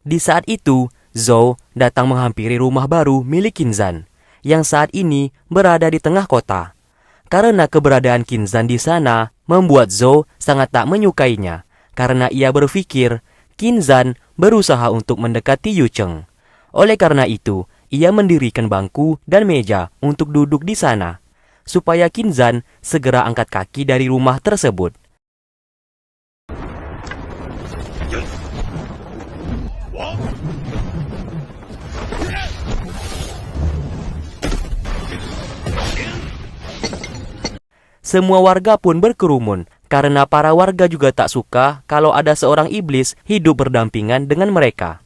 Di saat itu, Zhou datang menghampiri rumah baru milik Qinzhan, yang saat ini berada di tengah kota. Karena keberadaan Qinzhan di sana membuat Zhou sangat tak menyukainya, karena ia berpikir Qinzhan berusaha untuk mendekati Yu Cheng. Oleh karena itu, ia mendirikan bangku dan meja untuk duduk di sana, supaya Qinzhan segera angkat kaki dari rumah tersebut. Semua warga pun berkerumun, karena para warga juga tak suka kalau ada seorang iblis hidup berdampingan dengan mereka.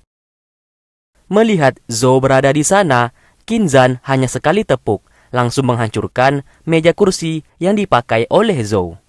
Melihat Zhou berada di sana, Qinzhan hanya sekali tepuk, langsung menghancurkan meja kursi yang dipakai oleh Zhou.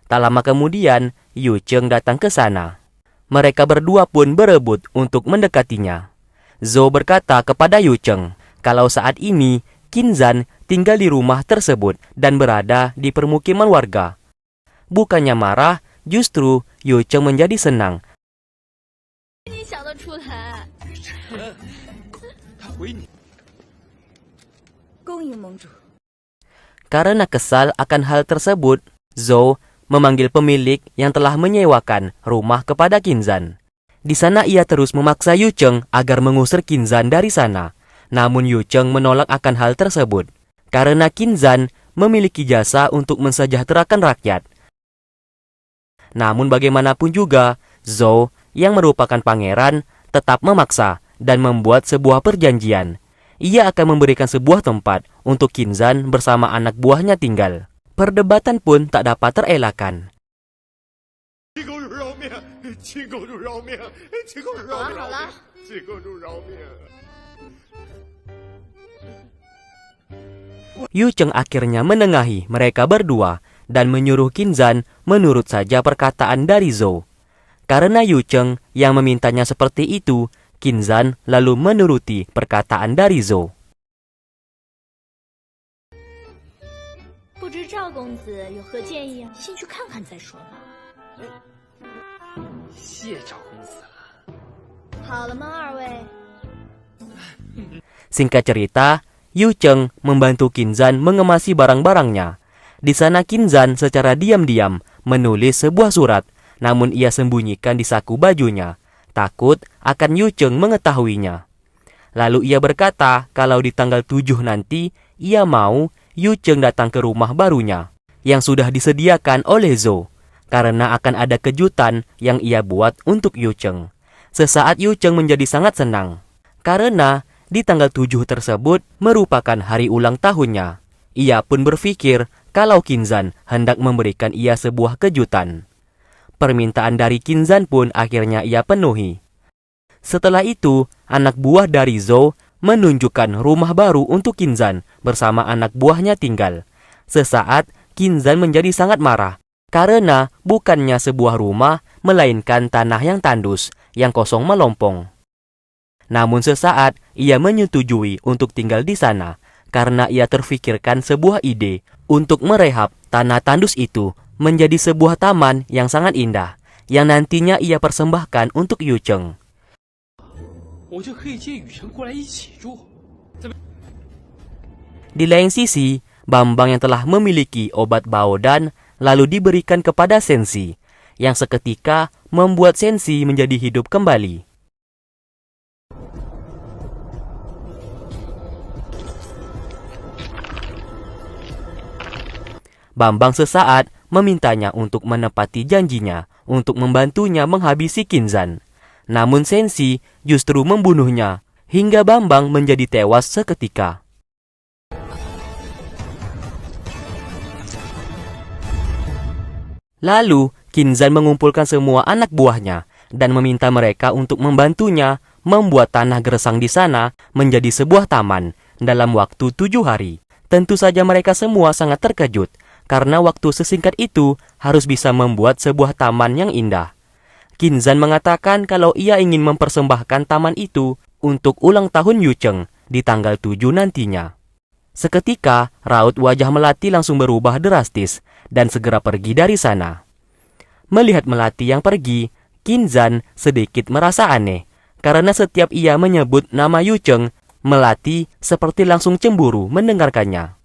Tak lama kemudian, Yu Cheng datang ke sana. Mereka berdua pun berebut untuk mendekatinya. Zhou berkata kepada Yu Cheng kalau saat ini Qinzhan tinggal di rumah tersebut dan berada di permukiman warga. Bukannya marah, justru Yu Cheng menjadi senang. Karena kesal akan hal tersebut, Zhou memanggil pemilik yang telah menyewakan rumah kepada Qinzhan. Di sana ia terus memaksa Yu Cheng agar mengusir Qinzhan dari sana. Namun Yu Cheng menolak akan hal tersebut, karena Qinzhan memiliki jasa untuk mensejahterakan rakyat. Namun bagaimanapun juga, Zhou yang merupakan pangeran tetap memaksa dan membuat sebuah perjanjian. Ia akan memberikan sebuah tempat untuk Qinzhan bersama anak buahnya tinggal. Perdebatan pun tak dapat terelakkan. Yu Cheng akhirnya menengahi mereka berdua dan menyuruh Qinzhan menurut saja perkataan dari Zhou. Karena Yu Cheng yang memintanya seperti itu, Qinzhan lalu menuruti perkataan dari Zhou. Singkat cerita, Yu Cheng membantu Qinzhan mengemasi barang-barangnya. Di sana Qinzhan secara diam-diam menulis sebuah surat, namun ia sembunyikan di saku bajunya, takut akan Yu Cheng mengetahuinya. Lalu ia berkata kalau di tanggal 7 nanti ia mau Yu Cheng datang ke rumah barunya yang sudah disediakan oleh Zhou, karena akan ada kejutan yang ia buat untuk Yu Cheng. Sesaat Yu Cheng menjadi sangat senang, karena di tanggal 7 tersebut merupakan hari ulang tahunnya. Ia pun berpikir kalau Qinzhan hendak memberikan ia sebuah kejutan. Permintaan dari Qinzhan pun akhirnya ia penuhi. Setelah itu, anak buah dari Zhou menunjukkan rumah baru untuk Qinzhan bersama anak buahnya tinggal. Sesaat, Qinzhan menjadi sangat marah, karena bukannya sebuah rumah, melainkan tanah yang tandus, yang kosong melompong. Namun sesaat, ia menyetujui untuk tinggal di sana, karena ia terfikirkan sebuah ide untuk merehab tanah tandus itu menjadi sebuah taman yang sangat indah, yang nantinya ia persembahkan untuk Yu Cheng. Di lain sisi, Bambang yang telah memiliki obat Baodan lalu diberikan kepada Sensi, yang seketika membuat Sensi menjadi hidup kembali. Bambang sesaat memintanya untuk menepati janjinya untuk membantunya menghabisi Qinzhan. Namun Sensi justru membunuhnya hingga Bambang menjadi tewas seketika. Lalu, Kinzan mengumpulkan semua anak buahnya dan meminta mereka untuk membantunya membuat tanah gersang di sana menjadi sebuah taman dalam waktu 7 hari. Tentu saja mereka semua sangat terkejut karena waktu sesingkat itu harus bisa membuat sebuah taman yang indah. Kinzan mengatakan kalau ia ingin mempersembahkan taman itu untuk ulang tahun Yucheng di tanggal 7 nantinya. Seketika, raut wajah Melati langsung berubah drastis dan segera pergi dari sana. Melihat Melati yang pergi, Kinzan sedikit merasa aneh karena setiap ia menyebut nama Yucheng, Melati seperti langsung cemburu mendengarkannya.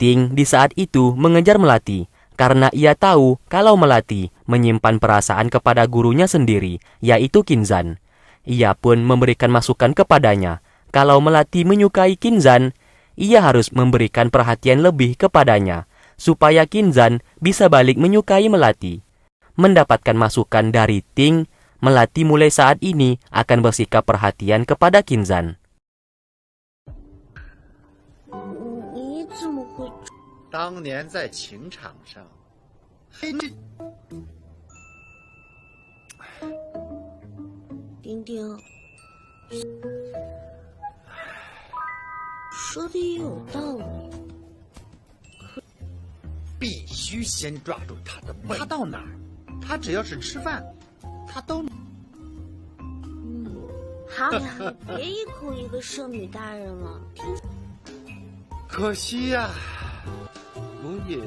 Ting di saat itu mengejar Melati karena ia tahu kalau Melati menyimpan perasaan kepada gurunya sendiri, yaitu Kinzan. Ia pun memberikan masukan kepadanya. Kalau Melati menyukai Kinzan, ia harus memberikan perhatian lebih kepadanya, supaya Kinzan bisa balik menyukai Melati. Mendapatkan masukan dari Ting, Melati mulai saat ini akan bersikap perhatian kepada Kinzan. 你怎么会？当年在情场上，丁丁，说的也有道理。必须先抓住他的背。他到哪儿，他只要是吃饭，他都。好呀，别一口一个圣女大人了。可惜呀、我也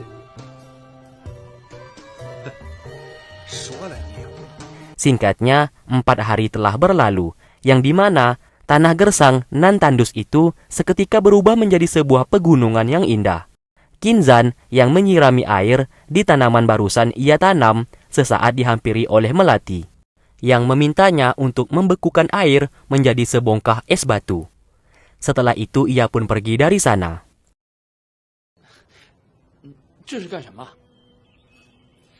说了你也不懂。 Singkatnya, 4 hari telah berlalu, yang dimana tanah gersang nan tandus itu seketika berubah menjadi sebuah pegunungan yang indah. Kinzan yang menyirami air di tanaman barusan ia tanam sesaat dihampiri oleh Melati, yang memintanya untuk membekukan air menjadi sebongkah es batu. Setelah itu ia pun pergi dari sana. 这是干什么？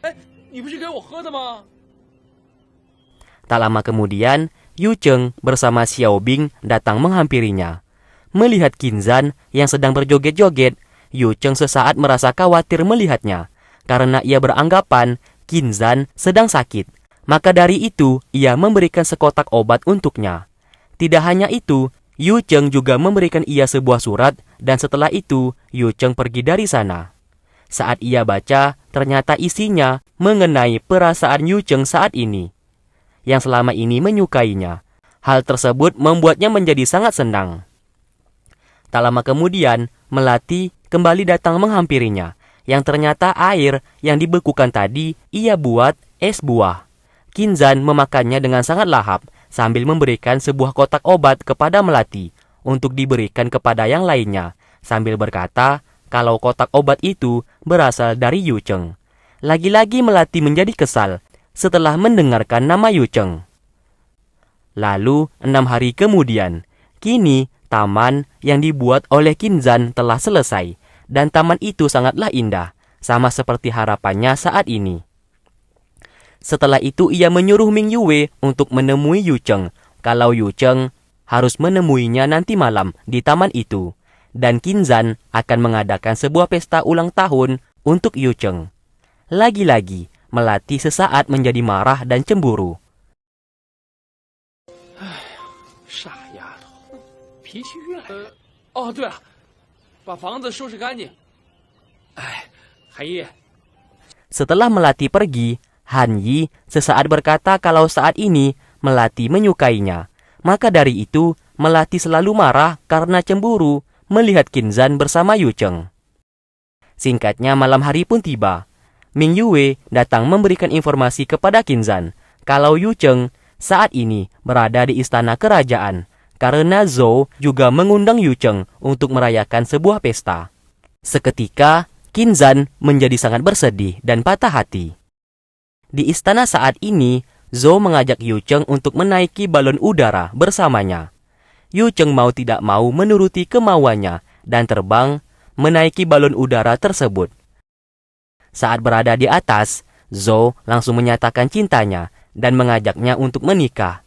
哎，你不是给我喝的吗？ Tak lama kemudian, Yucheng bersama Xiaobing datang menghampirinya. Melihat Kinzan yang sedang berjoget-joget, Yucheng sesaat merasa khawatir melihatnya, karena ia beranggapan Kinzan sedang sakit. Maka dari itu, ia memberikan sekotak obat untuknya. Tidak hanya itu, Yucheng juga memberikan ia sebuah surat, dan setelah itu, Yucheng pergi dari sana. Saat ia baca, ternyata isinya mengenai perasaan Yucheng saat ini, yang selama ini menyukainya. Hal tersebut membuatnya menjadi sangat senang. Tak lama kemudian, Melati kembali datang menghampirinya, yang ternyata air yang dibekukan tadi ia buat es buah. Kinzan memakannya dengan sangat lahap, sambil memberikan sebuah kotak obat kepada Melati untuk diberikan kepada yang lainnya, sambil berkata kalau kotak obat itu berasal dari Yucheng. Lagi-lagi Melati menjadi kesal setelah mendengarkan nama Yucheng. Lalu 6 hari kemudian, kini taman yang dibuat oleh Kinzan telah selesai, dan taman itu sangatlah indah, sama seperti harapannya saat ini. Setelah itu ia menyuruh Ming Yue untuk menemui Yucheng, kalau Yucheng harus menemuinya nanti malam di taman itu, dan Kinzan akan mengadakan sebuah pesta ulang tahun untuk Yucheng. Lagi-lagi, Melati sesaat menjadi marah dan cemburu. 傻丫头，脾气越来越……哦，对了，把房子收拾干净。哎，韩毅， Setelah Melati pergi, Han Yi sesaat berkata kalau saat ini Melati menyukainya. Maka dari itu, Melati selalu marah karena cemburu melihat Kinzan bersama Yucheng. Singkatnya, malam hari pun tiba. Ming Yue datang memberikan informasi kepada Kinzan kalau Yucheng saat ini berada di istana kerajaan, karena Zhou juga mengundang Yucheng untuk merayakan sebuah pesta. Seketika, Kinzan menjadi sangat bersedih dan patah hati. Di istana saat ini, Zhou mengajak Yucheng untuk menaiki balon udara bersamanya. Yucheng mau tidak mau menuruti kemauannya dan terbang menaiki balon udara tersebut. Saat berada di atas, Zhou langsung menyatakan cintanya dan mengajaknya untuk menikah.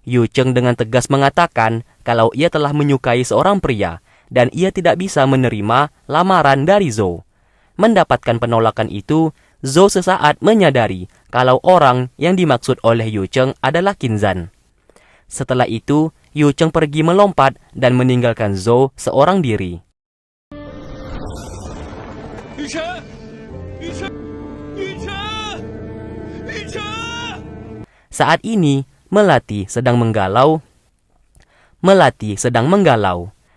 Yucheng dengan tegas mengatakan kalau ia telah menyukai seorang pria dan ia tidak bisa menerima lamaran dari Zhou. Mendapatkan penolakan itu, Zhou sesaat menyadari kalau orang yang dimaksud oleh Yu Cheng adalah Qinzhan. Setelah itu, Yu Cheng pergi melompat dan meninggalkan Zhou seorang diri. Saat ini, Melati sedang menggalau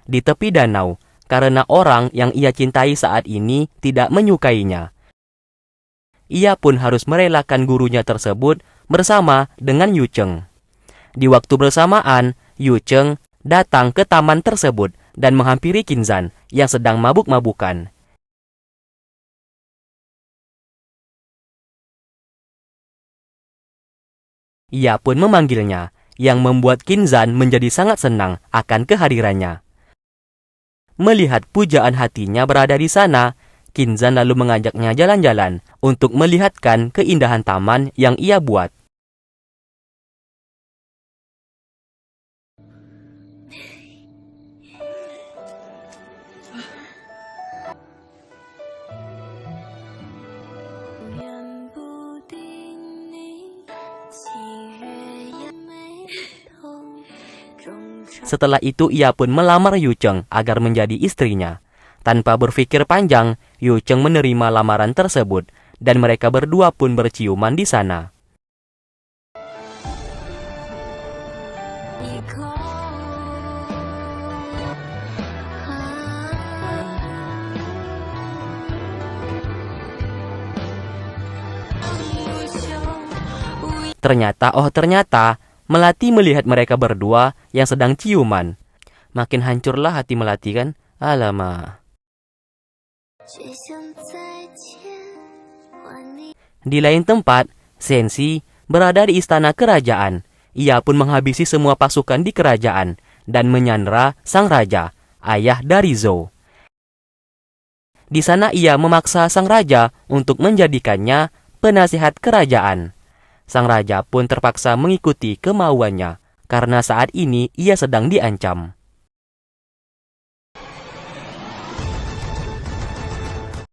di tepi danau karena orang yang ia cintai saat ini tidak menyukainya. Ia pun harus merelakan gurunya tersebut bersama dengan Yu Cheng. Di waktu bersamaan, Yu Cheng datang ke taman tersebut dan menghampiri Qinzhan yang sedang mabuk-mabukan. Ia pun memanggilnya, yang membuat Qinzhan menjadi sangat senang akan kehadirannya. Melihat pujaan hatinya berada di sana, Qinzhan lalu mengajaknya jalan-jalan untuk melihatkan keindahan taman yang ia buat. Setelah itu ia pun melamar Yu Cheng agar menjadi istrinya. Tanpa berpikir panjang, Yu Cheng menerima lamaran tersebut dan mereka berdua pun berciuman di sana. Ternyata, Melati melihat mereka berdua yang sedang ciuman. Makin hancurlah hati Melati kan? Alamak. Di lain tempat, Sensi berada di istana kerajaan. Ia pun menghabisi semua pasukan di kerajaan dan menyandra sang raja, ayah dari Zhou. Di sana ia memaksa sang raja untuk menjadikannya penasihat kerajaan. Sang raja pun terpaksa mengikuti kemauannya karena saat ini ia sedang diancam.